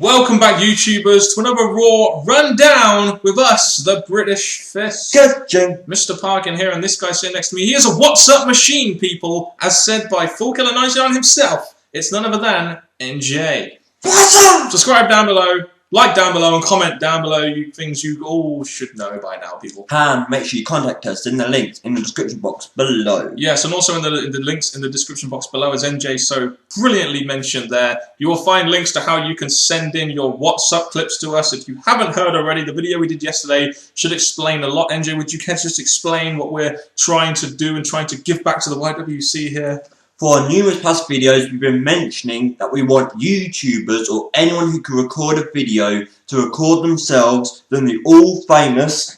Welcome back, YouTubers, to another Raw Rundown with us, the British Fist. Mr. Parkin here, and this guy sitting next to me, he is a What's Up machine, people, as said by FullKiller99 himself. It's none other than NJ. What's up? Subscribe down below, like down below, and comment down below things you all should know by now, people. And make sure you contact us in the links in the description box below. Yes, and also in the links in the description box below, as NJ so brilliantly mentioned there, you will find links to how you can send in your What's Up clips to us. If you haven't heard already, the video we did yesterday should explain a lot. NJ, would you care to just explain what we're trying to do and trying to give back to the YWC here? For our numerous past videos, we've been mentioning that we want YouTubers or anyone who can record a video to record themselves, then the all-famous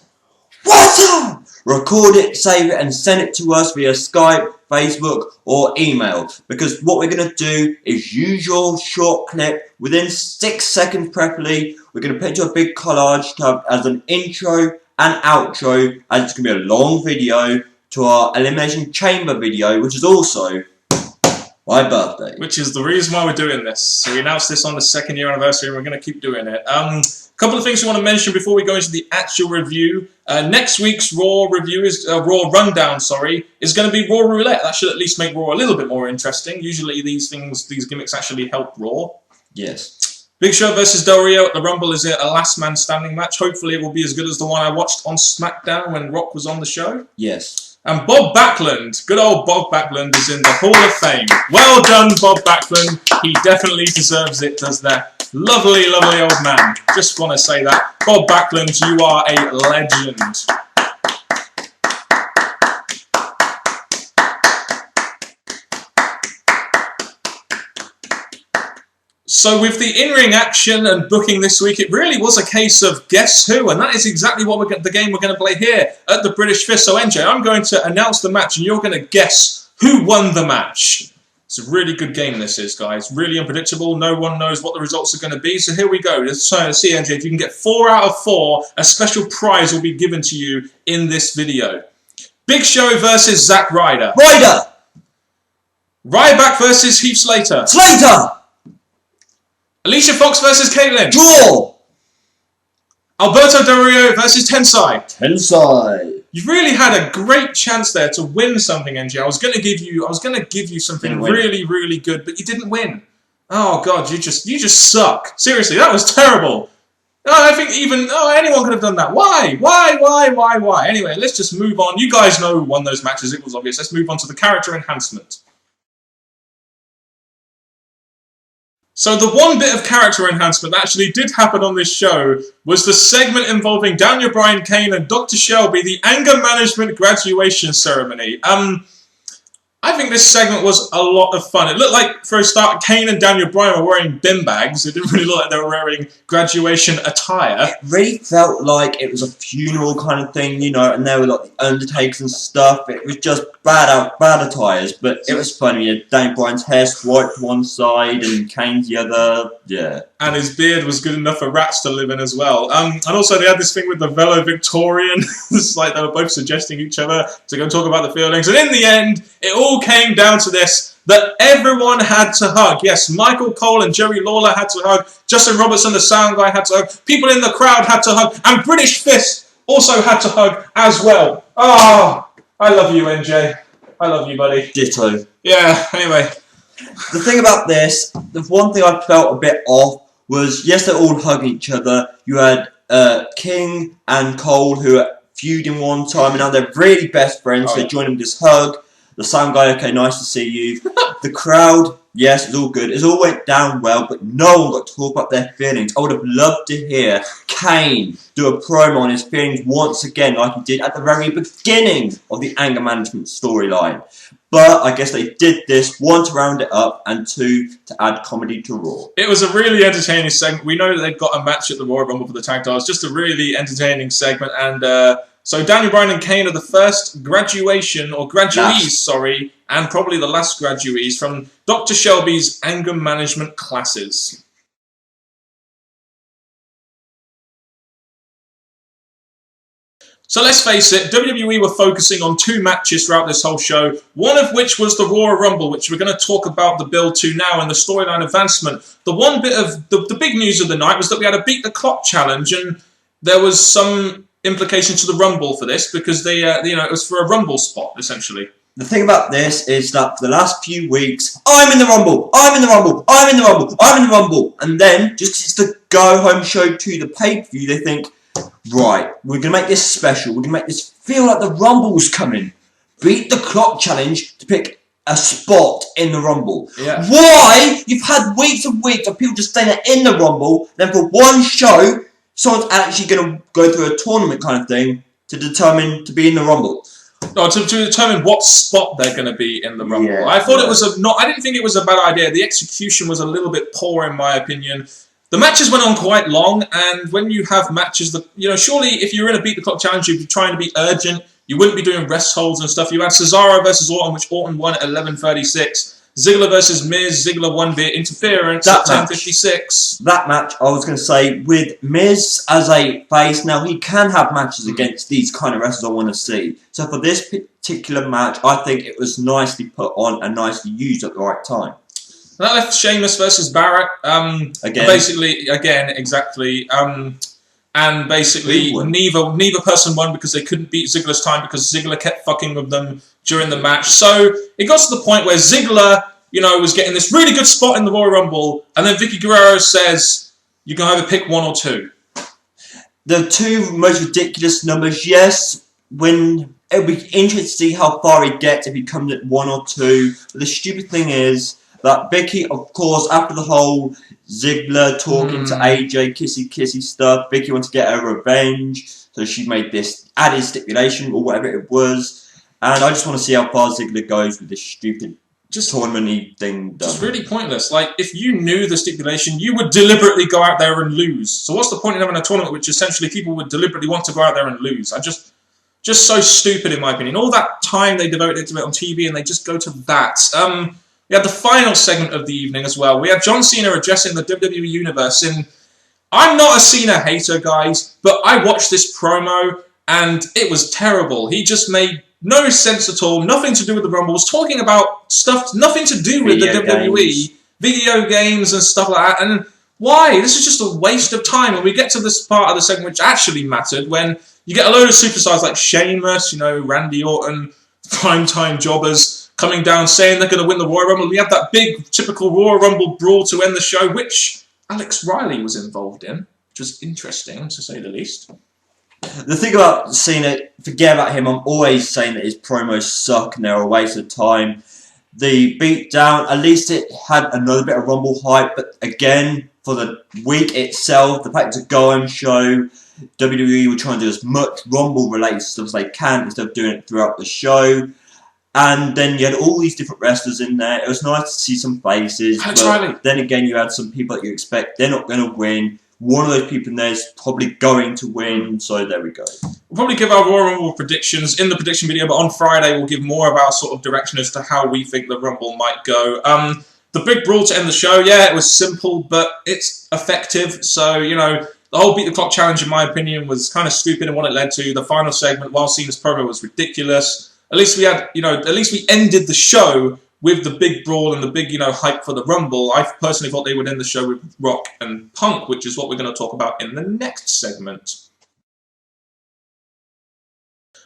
What's Up? Record it, save it, and send it to us via Skype, Facebook, or email. Because what we're going to do is use your short clip within 6 seconds preferably. We're going to put it into a big collage to have as an intro and outro, as it's going to be a long video, to our Elimination Chamber video, which is also my birthday. Which is the reason why we're doing this. So we announced this on the 2nd year anniversary and we're going to keep doing it. A couple of things we want to mention before we go into the actual review. Next week's Raw review is, Raw Rundown, sorry, is going to be Raw Roulette. That should at least make Raw a little bit more interesting. Usually these gimmicks actually help Raw. Yes. Big Show versus Del Rio at the Rumble is a last man standing match. Hopefully it will be as good as the one I watched on SmackDown when Rock was on the show. Yes. And Bob Backlund, good old Bob Backlund, is in the Hall of Fame. Well done, Bob Backlund. He definitely deserves it, does that lovely, lovely old man. Just want to say that. Bob Backlund, you are a legend. So with the in-ring action and booking this week, it really was a case of guess who, and that is exactly what the game we're going to play here at the British Fist. So NJ, I'm going to announce the match, and you're going to guess who won the match. It's a really good game, this is, guys. Really unpredictable. No one knows what the results are going to be. So here we go. Let's try to see, NJ, if you can get 4 out of 4, a special prize will be given to you in this video. Big Show versus Zack Ryder. Ryback versus Heath Slater. Alicia Fox versus Caitlyn. Draw. Alberto Del Rio versus Tensai. You really had a great chance there to win something, NJ. I was going to give you something really, really good, but you didn't win. Oh God, you just suck. Seriously, that was terrible. I think anyone could have done that. Why? Anyway, let's just move on. You guys know who won those matches. It was obvious. Let's move on to the character enhancement. So the one bit of character enhancement that actually did happen on this show was the segment involving Daniel Bryan, Kane, and Dr. Shelby, the anger management graduation ceremony. I think this segment was a lot of fun. It looked like, for a start, Kane and Daniel Bryan were wearing bin bags. It didn't really look like they were wearing graduation attire. It really felt like it was a funeral kind of thing, you know, and there were like the undertakers and stuff. It was just bad attires, but it was funny. You had Daniel Bryan's hair swiped one side and Kane's the other, yeah. And his beard was good enough for rats to live in as well. And also they had this thing with the Velo Victorian. It's like they were both suggesting each other to go talk about the feelings. And in the end, it all came down to this, that everyone had to hug. Yes, Michael Cole and Jerry Lawler had to hug. Justin Robertson, the sound guy, had to hug. People in the crowd had to hug. And British Fist also had to hug as well. Oh, I love you, NJ. I love you, buddy. Ditto. Yeah, anyway. The thing about this, the one thing I felt a bit off was, yes, they all hug each other. You had King and Cole who were feuding one time, and now they're really best friends. So they join them this hug. The sound guy, okay, nice to see you. The crowd, yes, it's all good. It all went down well, but no one got to talk about their feelings. I would have loved to hear Kane do a promo on his feelings once again, like he did at the very beginning of the anger management storyline. But I guess they did this, 1, to round it up, and 2, to add comedy to Raw. It was a really entertaining segment. We know that they've got a match at the Royal Rumble for the tag titles. Just a really entertaining segment. And so Daniel Bryan and Kane are the first graduees, and probably the last graduees from Dr. Shelby's anger management classes. So let's face it, WWE were focusing on 2 matches throughout this whole show, one of which was the Royal Rumble, which we're going to talk about the build to now and the storyline advancement. The one bit of the big news of the night was that we had a Beat the Clock challenge, and there was some implication to the Rumble for this because it was for a Rumble spot, essentially. The thing about this is that for the last few weeks, I'm in the Rumble, I'm in the Rumble, I'm in the Rumble, I'm in the Rumble. And then, just 'cause it's the go-home show to the pay-per-view, they think, right, we're going to make this special. We're going to make this feel like the Rumble's coming. Beat the Clock challenge to pick a spot in the Rumble. Yeah. Why? You've had weeks and weeks of people just staying there in the Rumble, then for one show, someone's actually going to go through a tournament kind of thing to determine to be in the Rumble. No, to determine what spot they're going to be in the Rumble. Yeah, I thought it was I didn't think it was a bad idea. The execution was a little bit poor, in my opinion. The matches went on quite long, and when you have matches that, surely if you're in a Beat the Clock challenge, you'd be trying to be urgent. You wouldn't be doing rest holds and stuff. You had Cesaro versus Orton, which Orton won at 11:36. Ziggler versus Miz. Ziggler won via interference at 10:56. That match, I was going to say, with Miz as a face, now he can have matches against these kind of wrestlers I want to see. So for this particular match, I think it was nicely put on and nicely used at the right time. That left Sheamus versus Barrett. Exactly. And basically, neither person won because they couldn't beat Ziggler's time because Ziggler kept fucking with them during the match. So it got to the point where Ziggler, was getting this really good spot in the Royal Rumble, and then Vicky Guerrero says, you can either pick 1 or 2. The 2 most ridiculous numbers, yes. When it'll be interesting to see how far he gets if he comes at 1 or 2. But the stupid thing is that Vicky, of course, after the whole Ziggler talking to AJ, kissy stuff, Vicky wanted to get her revenge, so she made this added stipulation or whatever it was. And I just want to see how far Ziggler goes with this stupid tournament-y thing done. It's really pointless. Like, if you knew the stipulation, you would deliberately go out there and lose. So what's the point in having a tournament which essentially people would deliberately want to go out there and lose? Just so stupid, in my opinion. All that time they devoted to it on TV, and they just go to that. We had the final segment of the evening as well. We had John Cena addressing the WWE Universe. And I'm not a Cena hater, guys, but I watched this promo, and it was terrible. He just made no sense at all. Nothing to do with the Rumble. Was talking about stuff, nothing to do with the WWE. Video games and stuff like that. And why? This is just a waste of time. And we get to this part of the segment which actually mattered, when you get a load of superstars like Sheamus, Randy Orton, primetime jobbers, coming down saying they're going to win the Royal Rumble. We had that big, typical Royal Rumble brawl to end the show, which Alex Riley was involved in, which was interesting, to say the least. The thing about Cena, forget about him, I'm always saying that his promos suck and they're a waste of time. The beatdown, at least it had another bit of Rumble hype, but again, for the week itself, the fact it's a go-home show, WWE were trying to do as much Rumble-related stuff as they can instead of doing it throughout the show. And then you had all these different wrestlers in there. It was nice to see some faces. Alex Riley. Then again, you had some people that you expect they're not going to win. One of those people in there is probably going to win, so there we go. We'll probably give our Royal Rumble predictions in the prediction video, but on Friday we'll give more of our sort of direction as to how we think the Rumble might go. The big brawl to end the show, yeah, it was simple, but it's effective. So, the whole Beat the Clock challenge, in my opinion, was kind of stupid in what it led to. The final segment, while Cena's promo was ridiculous, at least we had, at least we ended the show with the big brawl and the big, hype for the Rumble. I personally thought they would end the show with Rock and Punk, which is what we're going to talk about in the next segment.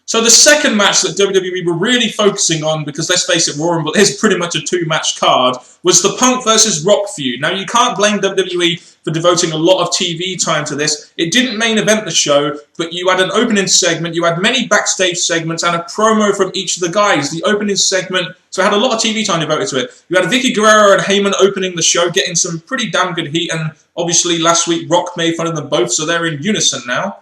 So the second match that WWE were really focusing on, because let's face it, Royal Rumble is pretty much a 2-match card, was the Punk versus Rock feud. Now, you can't blame WWE for devoting a lot of TV time to this. It didn't main event the show, but you had an opening segment, you had many backstage segments, and a promo from each of the guys. The opening segment, so it had a lot of TV time devoted to it. You had Vicky Guerrero and Heyman opening the show, getting some pretty damn good heat, and obviously last week Rock made fun of them both, so they're in unison now.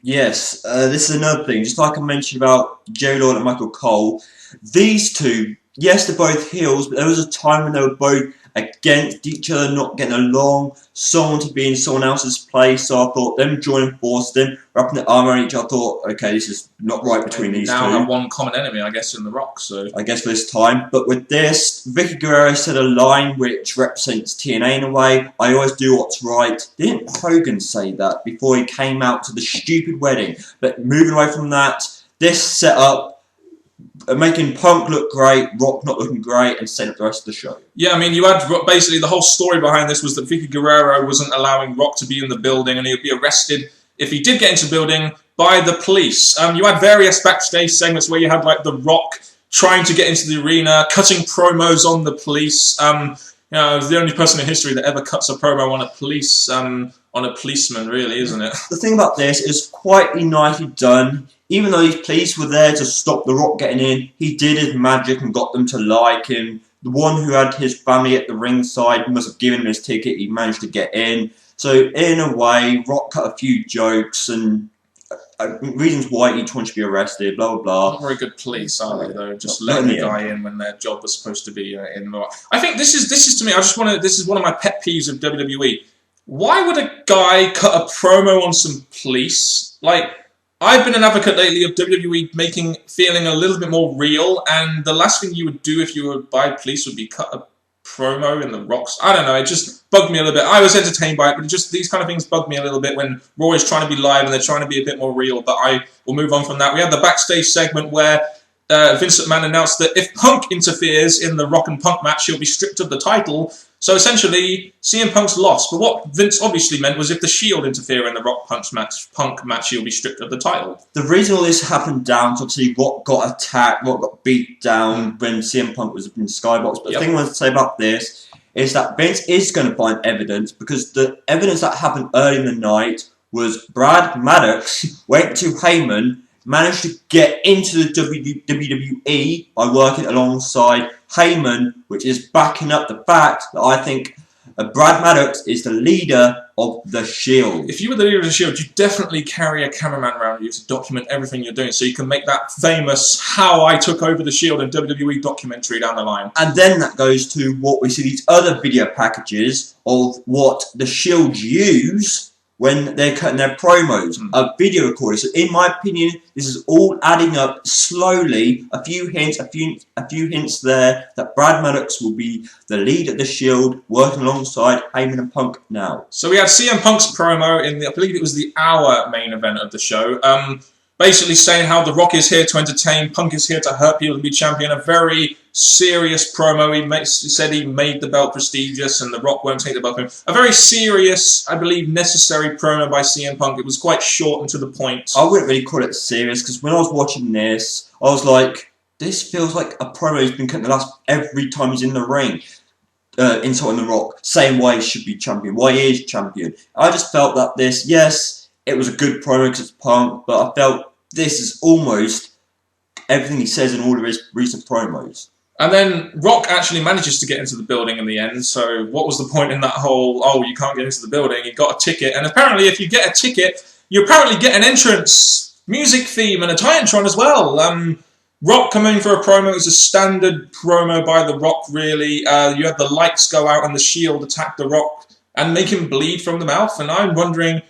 Yes, this is another thing. Just like I mentioned about Jerry Lawler and Michael Cole, these two, yes, they're both heels, but there was a time when they were both against each other, not getting along, someone to be in someone else's place. So I thought them joining forces, wrapping their arm around each other, I thought, okay, this is not right between these two. Now have one common enemy, I guess, in The Rock. So I guess for this time. But with this, Vicky Guerrero said a line which represents TNA in a way. I always do what's right. Didn't Hogan say that before he came out to the stupid wedding? But moving away from that, this setup, making Punk look great, Rock not looking great, and setting up the rest of the show. Yeah, I mean, you had basically the whole story behind this was that Vicky Guerrero wasn't allowing Rock to be in the building, and he would be arrested if he did get into the building by the police. You had various backstage segments where you had like the Rock trying to get into the arena, cutting promos on the police. You know, the only person in history that ever cuts a promo on a policeman, really, isn't it? The thing about this is quite nicely done. Even though these police were there to stop The Rock getting in, he did his magic and got them to like him. The one who had his family at the ringside must have given him his ticket. He managed to get in. So in a way, Rock cut a few jokes and reasons why each one should be arrested, blah, blah, blah. Not very good police, are they, though? Just letting the guy in when their job was supposed to be in. I think this is to me, this is one of my pet peeves of WWE. Why would a guy cut a promo on some police? Like, I've been an advocate lately of WWE feeling a little bit more real, and the last thing you would do if you were by police would be cut a promo in the Rocks. I don't know, it just bugged me a little bit. I was entertained by it, but these kind of things bug me a little bit when Raw is trying to be live and they're trying to be a bit more real, but I will move on from that. We had the backstage segment where Vince McMahon announced that if Punk interferes in the Rock and Punk match, he'll be stripped of the title. So essentially, CM Punk's lost. But what Vince obviously meant was if the Shield interfere in the Rock Punk match, he'll be stripped of the title. The reason all this happened down to obviously Rock got attacked, Rock got beat down when CM Punk was in the Skybox. But the thing I want to say about this is that Vince is going to find evidence because the evidence that happened early in the night was Brad Maddox went to Heyman, managed to get into the WWE by working alongside Heyman, which is backing up the fact that I think Brad Maddox is the leader of the Shield. If you were the leader of the Shield, you definitely carry a cameraman around you to document everything you're doing, so you can make that famous "How I Took Over the Shield" and WWE documentary down the line. And then that goes to what we see these other video packages of what the Shield use when they're cutting their promos, a video recorder. So in my opinion, this is all adding up slowly, a few hints there, that Brad Maddox will be the lead of the Shield, working alongside Heyman and Punk now. So we had CM Punk's promo in I believe it was the hour main event of the show, basically saying how The Rock is here to entertain, Punk is here to hurt people and be champion. A very serious promo. He said he made the belt prestigious and The Rock won't take the belt from him. A very serious, I believe, necessary promo by CM Punk. It was quite short and to the point. I wouldn't really call it serious, because when I was watching this, I was like, this feels like a promo he's been cutting every time he's in the ring. Insulting The Rock, saying why he should be champion, why he is champion. I just felt that this, yes, it was a good promo because it's Punk, but I felt this is almost everything he says in all of his recent promos. And then Rock actually manages to get into the building in the end, so what was the point in that whole, oh, you can't get into the building, you got a ticket, and apparently if you get a ticket, you apparently get an entrance music theme and a Titantron as well. Rock coming for a promo, it was a standard promo by The Rock, really. You had the lights go out and the Shield attack The Rock and make him bleed from the mouth, and I'm wondering,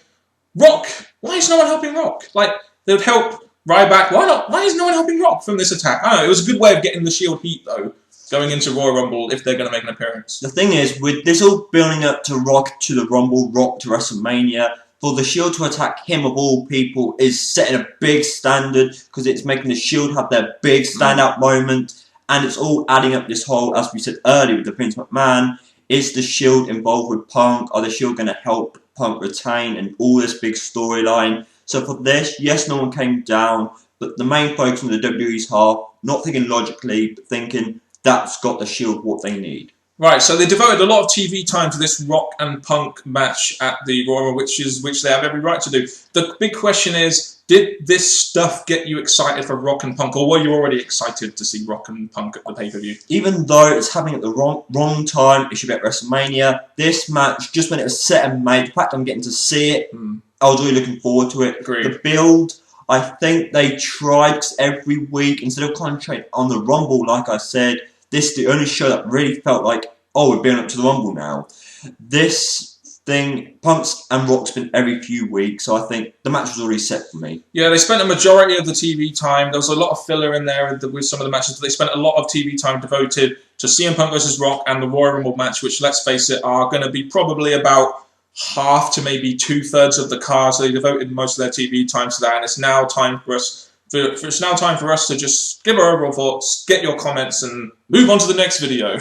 Rock, why is no one helping Rock? Like, they would help Ryback, why not? Why is no one helping Rock from this attack? I don't know, it was a good way of getting the Shield heat, though, going into Royal Rumble if they're going to make an appearance. The thing is, with this all building up to Rock to the Rumble, Rock to WrestleMania, for the Shield to attack him of all people is setting a big standard, because it's making the Shield have their big standout moment, and it's all adding up this whole, as we said earlier with the Vince McMahon, is the Shield involved with Punk? Are the Shield going to help Punk retain, and all this big storyline? So for this, yes, no one came down, but the main focus on the WWE's half, not thinking logically, but thinking that's got the Shield what they need. Right, so they devoted a lot of TV time to this Rock and Punk match at the Royal Rumble, which they have every right to do. The big question is, did this stuff get you excited for Rock and Punk, or were you already excited to see Rock and Punk at the pay-per-view? Even though it's happening at the wrong time, it should be at WrestleMania, this match, just when it was set and made, the fact I'm getting to see it, I was really looking forward to it. Agreed. The build, I think they tried, because every week, instead of concentrating on the Rumble, like I said, this is the only show that really felt like oh, we're building up to the Rumble now. This thing, Punk's and Rock's been every few weeks, so I think the match was already set for me. Yeah, they spent a majority of the TV time. There was a lot of filler in there with some of the matches, but they spent a lot of TV time devoted to CM Punk versus Rock and the Royal Rumble match, which, let's face it, are going to be probably about half to maybe 2/3 of the card. So they devoted most of their TV time to that, and it's now time for us. It's now time for us to just give our overall thoughts, get your comments, and move on to the next video.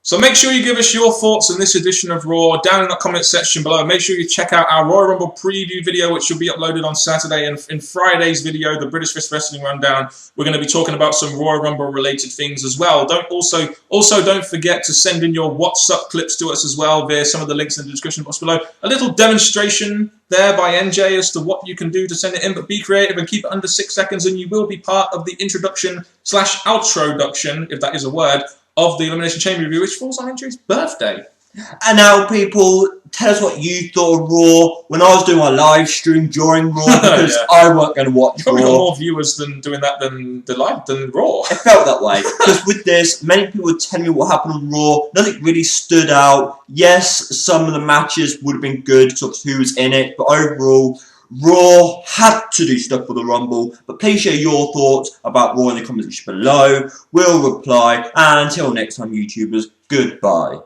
So make sure you give us your thoughts on this edition of Raw down in the comment section below. Make sure you check out our Royal Rumble preview video, which will be uploaded on Saturday. And in Friday's video, the British Fist Wrestling Rundown, we're going to be talking about some Royal Rumble related things as well. Don't forget to send in your WhatsApp clips to us as well via some of the links in the description box below. A little demonstration there by NJ as to what you can do to send it in, but be creative and keep it under 6 seconds, and you will be part of the introduction/outroduction, if that is a word, of the Elimination Chamber review, which falls on NJ's birthday. And now, people, tell us what you thought of Raw when I was doing my live stream during Raw, because Yeah. I weren't going to watch You probably Raw. got more viewers than doing that than Raw. It felt that way, because with this, many people were telling me what happened on Raw. Nothing really stood out. Yes, some of the matches would have been good because of who was in it, but overall, Raw had to do stuff for the Rumble. But please share your thoughts about Raw in the comments section below. We'll reply. And until next time, YouTubers, goodbye.